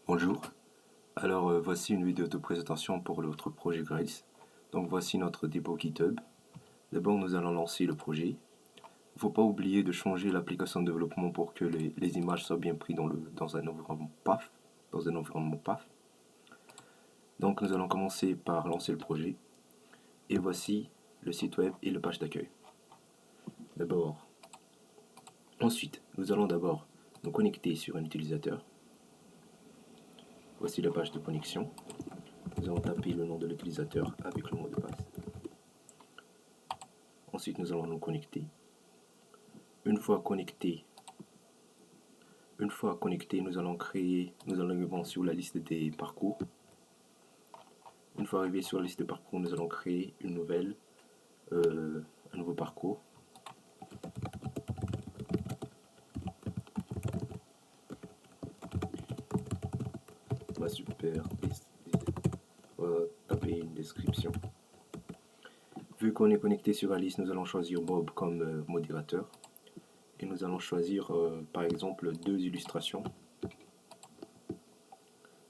Bonjour, voici une vidéo de présentation pour notre projet Grails. Donc voici notre dépôt GitHub. D'abord nous allons lancer le projet. Il ne faut pas oublier de changer l'application de développement pour que les images soient bien prises dans un environnement PAF. Donc nous allons commencer par lancer le projet. Et voici le site web et la page d'accueil. Ensuite, nous allons d'abord nous connecter sur un utilisateur. Voici la page de connexion. Nous allons taper le nom de l'utilisateur avec le mot de passe. Ensuite, nous allons nous connecter. Une fois connecté, nous allons arriver sur la liste des parcours. Une fois arrivé sur la liste des parcours, nous allons créer un nouveau parcours. On va taper une description. Vu qu'on est connecté sur la liste, nous allons choisir Bob comme modérateur. Et nous allons choisir par exemple 2 illustrations.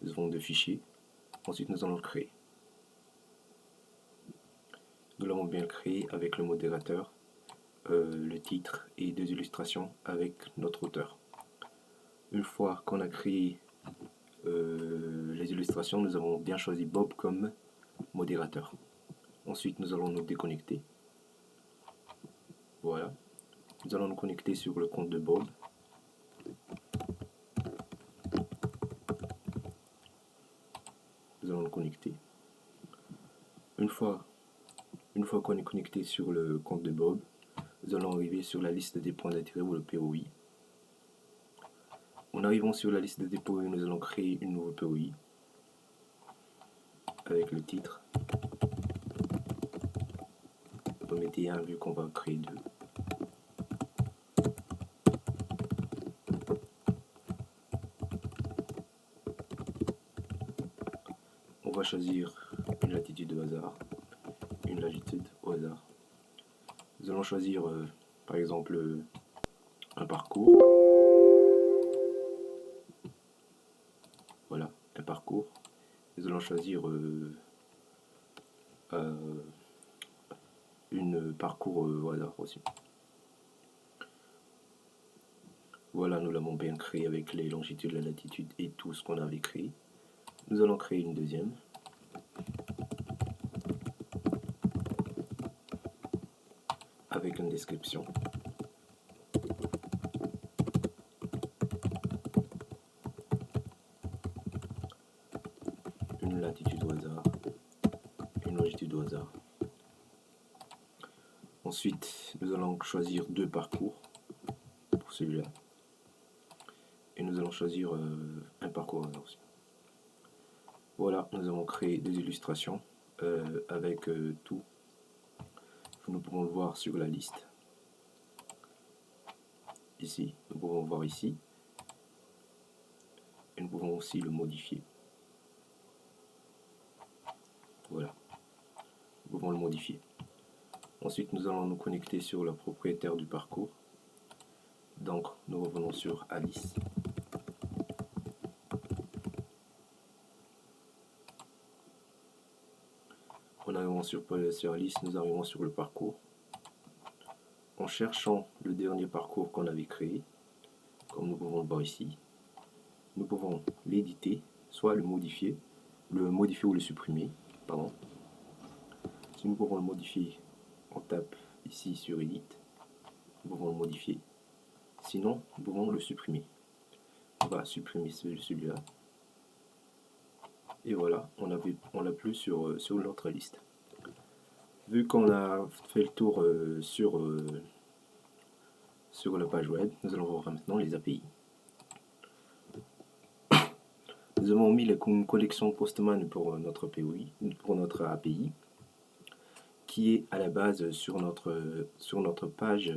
Nous avons 2 fichiers. Ensuite, nous allons le créer. Nous l'avons bien créé avec le modérateur, le titre et 2 illustrations avec notre auteur. Une fois qu'on a créé les illustrations, nous avons bien choisi Bob comme modérateur. Ensuite, nous allons nous déconnecter. Voilà. Nous allons nous connecter sur le compte de Bob. Nous allons nous connecter. Une fois qu'on est connecté sur le compte de Bob, nous allons arriver sur la liste des points d'intérêt ou le POI. En arrivant sur la liste des POI, nous allons créer une nouvelle POI avec le titre. On va mettre 1 vu qu'on va créer 2. On va choisir une latitude au hasard, une longitude au hasard. Nous allons choisir par exemple un parcours. Voilà, un parcours. Nous allons choisir une parcours au hasard aussi. Voilà, nous l'avons bien créé avec les longitudes, la latitude et tout ce qu'on avait créé. Nous allons créer une deuxième. Avec une description. Une latitude au hasard. Une longitude au hasard. Ensuite, nous allons choisir 2 parcours pour celui-là. Et nous allons choisir un parcours au hasard aussi. Voilà, nous avons créé 2 illustrations avec tout. Nous pouvons le voir sur la liste. Ici, nous pouvons le voir ici. Et nous pouvons aussi le modifier. Voilà, nous pouvons le modifier. Ensuite, nous allons nous connecter sur le propriétaire du parcours. Donc, nous revenons sur Alice. En arrivant sur Alice, nous arrivons sur le parcours. En cherchant le dernier parcours qu'on avait créé, comme nous pouvons le voir ici, nous pouvons l'éditer, soit le modifier ou le supprimer. Pardon. Si nous pouvons le modifier, on tape ici sur Edit, nous pouvons le modifier. Sinon, nous pouvons le supprimer. On va supprimer celui-là. Et voilà, on l'a plus sur notre liste. Vu qu'on a fait le tour sur la page web, nous allons voir maintenant les API. Nous avons mis une collection Postman pour notre API, qui est à la base sur notre page,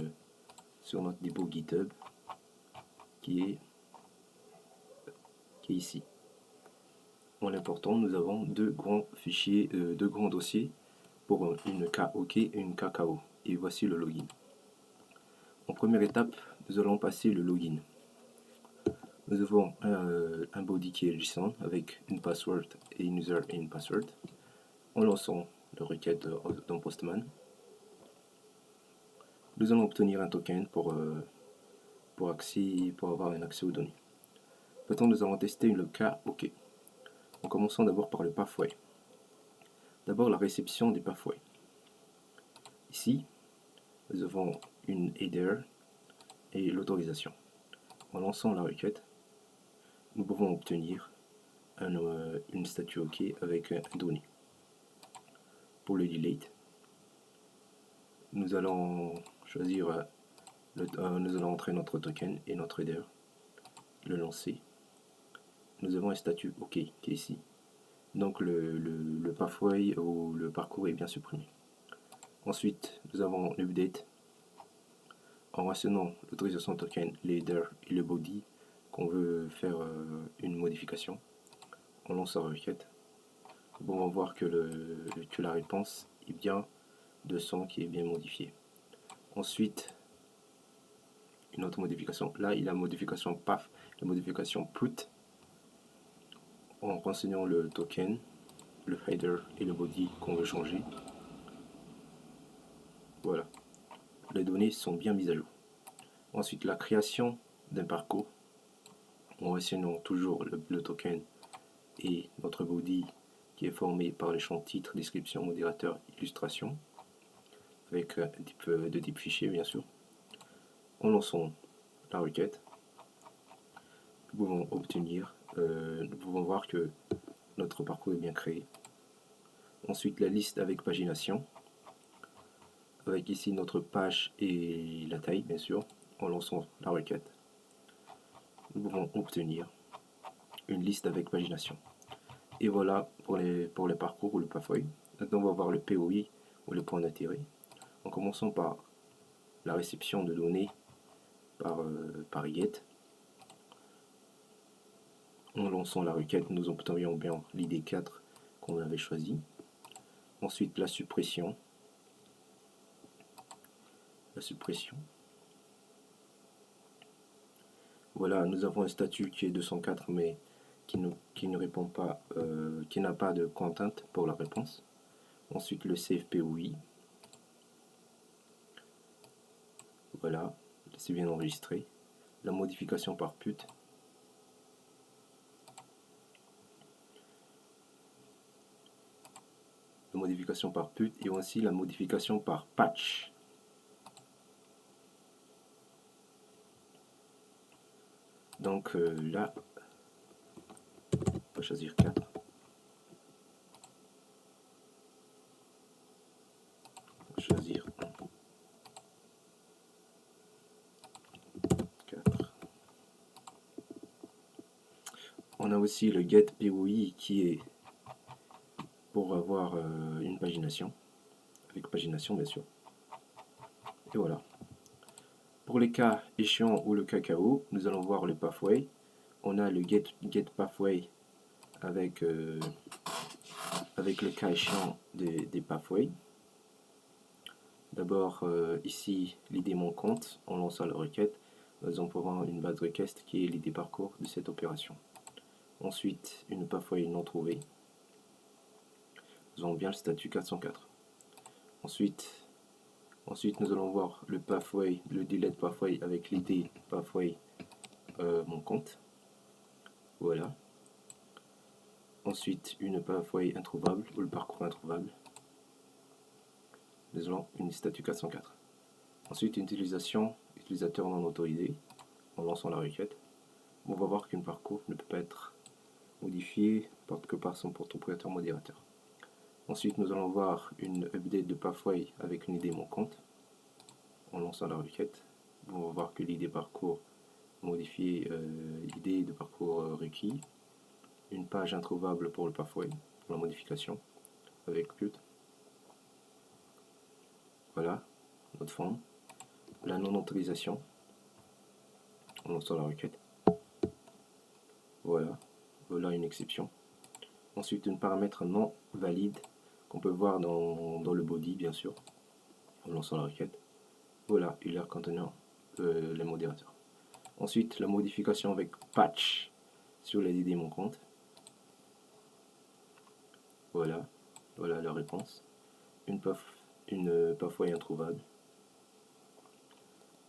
sur notre dépôt GitHub, qui est ici. En l'important, nous avons 2 grands fichiers, 2 grands dossiers pour une KOK et une KKO. Et voici le login. En première étape, nous allons passer le login. Nous avons un body qui est JSON avec une password et une user et une password. En lançant la requête dans Postman, nous allons obtenir un token pour avoir un accès aux données. Maintenant, nous allons tester le cas OK. En commençant d'abord par le pathway. D'abord, la réception des pathways. Ici, nous avons une header et l'autorisation. En lançant la requête, nous pouvons obtenir une statue OK avec un donné. Pour le delete, nous allons choisir, nous allons entrer notre token et notre header, le lancer. Nous avons un statut OK qui est ici. Donc le pathway ou le parcours est bien supprimé. Ensuite, nous avons l'update. En mentionnant l'autorisation token, l'header et le body qu'on veut faire une modification. On lance la requête. Bon, on va voir que la réponse est bien 200 qui est bien modifiée. Ensuite, une autre modification. Là, il y a la modification path, la modification put. En renseignant le token, le header et le body qu'on veut changer. Voilà. Les données sont bien mises à jour. Ensuite, la création d'un parcours. En renseignant toujours le token et notre body qui est formé par les champs titre, description, modérateur, illustration, avec de type fichier bien sûr. En lançant la requête, nous pouvons nous pouvons voir que notre parcours est bien créé. Ensuite, la liste avec pagination, avec ici notre page et la taille bien sûr. En lançant la requête, nous pouvons obtenir une liste avec pagination. Et voilà pour les parcours ou le pathway. Maintenant, on va voir le POI ou le point d'intérêt. En commençant par la réception de données par get. En lançant la requête, nous obtenions bien l'ID 4 qu'on avait choisi. Ensuite, la suppression. Voilà, nous avons un statut qui est 204 mais qui ne répond pas, qui n'a pas de content pour la réponse. Ensuite, le save POI. Voilà, c'est bien enregistré. La modification par put. La modification par put et aussi la modification par patch. Donc là, on va choisir 4. On va choisir 4. On a aussi le get POI qui est pour avoir une pagination, avec pagination bien sûr. Et voilà. Pour les cas échéants ou le cas KO, nous allons voir le pathway. On a le get pathway avec le cas échéant des pathways. D'abord ici l'ID mon compte, en lançant la requête, nous avons une base request qui est l'ID parcours de cette opération. Ensuite une pathway non trouvée. Nous avons bien le statut 404. Ensuite nous allons voir le pathway, le delete pathway avec l'ID pathway mon compte. Voilà. Ensuite une pathway introuvable ou le parcours introuvable. Nous avons une statut 404. Ensuite une utilisateur non autorisé en lançant la requête. On va voir qu'un parcours ne peut pas être modifié que par son propriétaire modérateur. Ensuite nous allons voir une update de pathway avec une ID mon compte en lançant la requête. On va voir que l'ID parcours modifié, l'ID de parcours requis, une page introuvable pour le pathway, pour la modification avec put. Voilà notre forme. La non-autorisation en lançant la requête. Voilà une exception. Ensuite, un paramètre non valide qu'on peut voir dans le body, bien sûr, en lançant la requête. Voilà, il est contenant les modérateurs. Ensuite, la modification avec patch sur les ID mon compte. Voilà, voilà la réponse. Une PAF-way introuvable.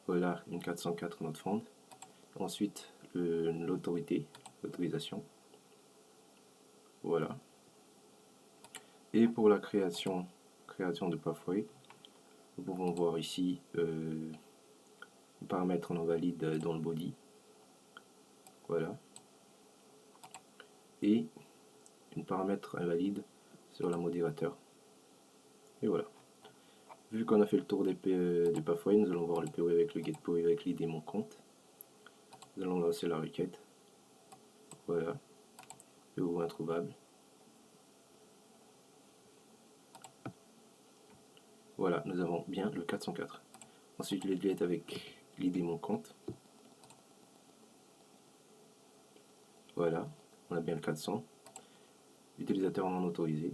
Voilà une 404 not found. Ensuite, l'autorisation. Voilà. Et pour la création de PAF-way, nous pouvons voir ici un paramètre non valide dans le body. Voilà. Et une paramètre invalide sur la modérateur. Et voilà. Vu qu'on a fait le tour des PAF-way, nous allons voir le POI avec le getPOI avec l'ID mon compte. Nous allons lancer la requête. Voilà. POI introuvable. Voilà, nous avons bien le 404. Ensuite, le get avec l'ID mon compte. Voilà, on a bien le 400. Utilisateur non autorisé.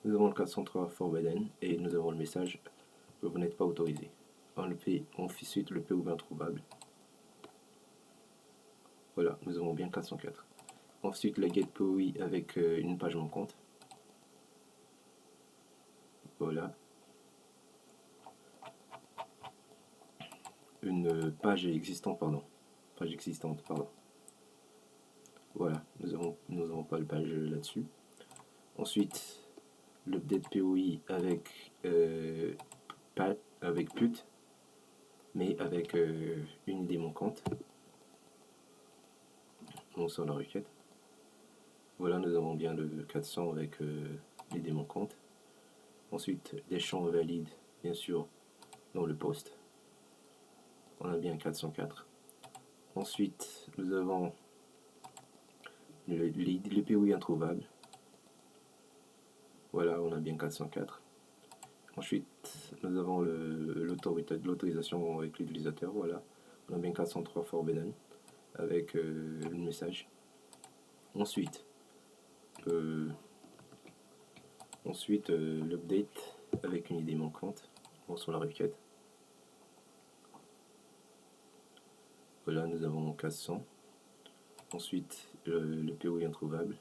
Nous avons le 403 forbidden et nous avons le message que vous n'êtes pas autorisé. On fait ensuite le POI introuvable. Voilà, nous avons bien 404. Ensuite, le get POI avec une page mon compte. Voilà. Une page existante, pardon. Page existante, pardon. Voilà, nous avons pas de page là-dessus. Ensuite, l'update POI avec put, mais avec une ID mon compte. On sort la requête. Voilà, nous avons bien le 400 avec l'ID mon compte. Ensuite, des champs valides, bien sûr, dans le post. On a bien 404. Ensuite, nous avons le POI introuvable. Voilà, on a bien 404. Ensuite, nous avons l'autorisation avec l'utilisateur. Voilà, on a bien 403 forbidden avec le message. Ensuite, l'update avec une ID manquante. On sur la requête. Voilà, nous avons 400. Ensuite, le POI introuvable.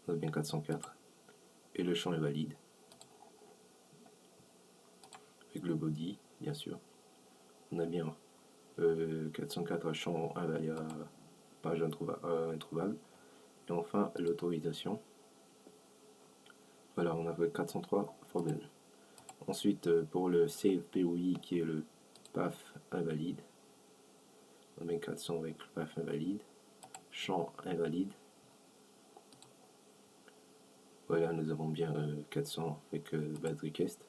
On a bien 404. Et le champ est valide. Avec le body, bien sûr. On a bien 404 champ page introuvable. Et enfin, l'autorisation. Voilà, on a 403 forbidden. Ensuite, pour le save POI qui est le PAF invalide, on a bien 400 avec le PAF invalide, champ invalide. Voilà, nous avons bien 400 avec bad request.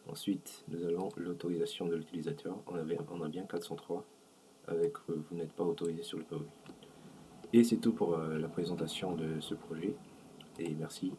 Ensuite, nous avons l'autorisation de l'utilisateur. On a bien 403 avec vous n'êtes pas autorisé sur le POI. Et c'est tout pour la présentation de ce projet. Et merci.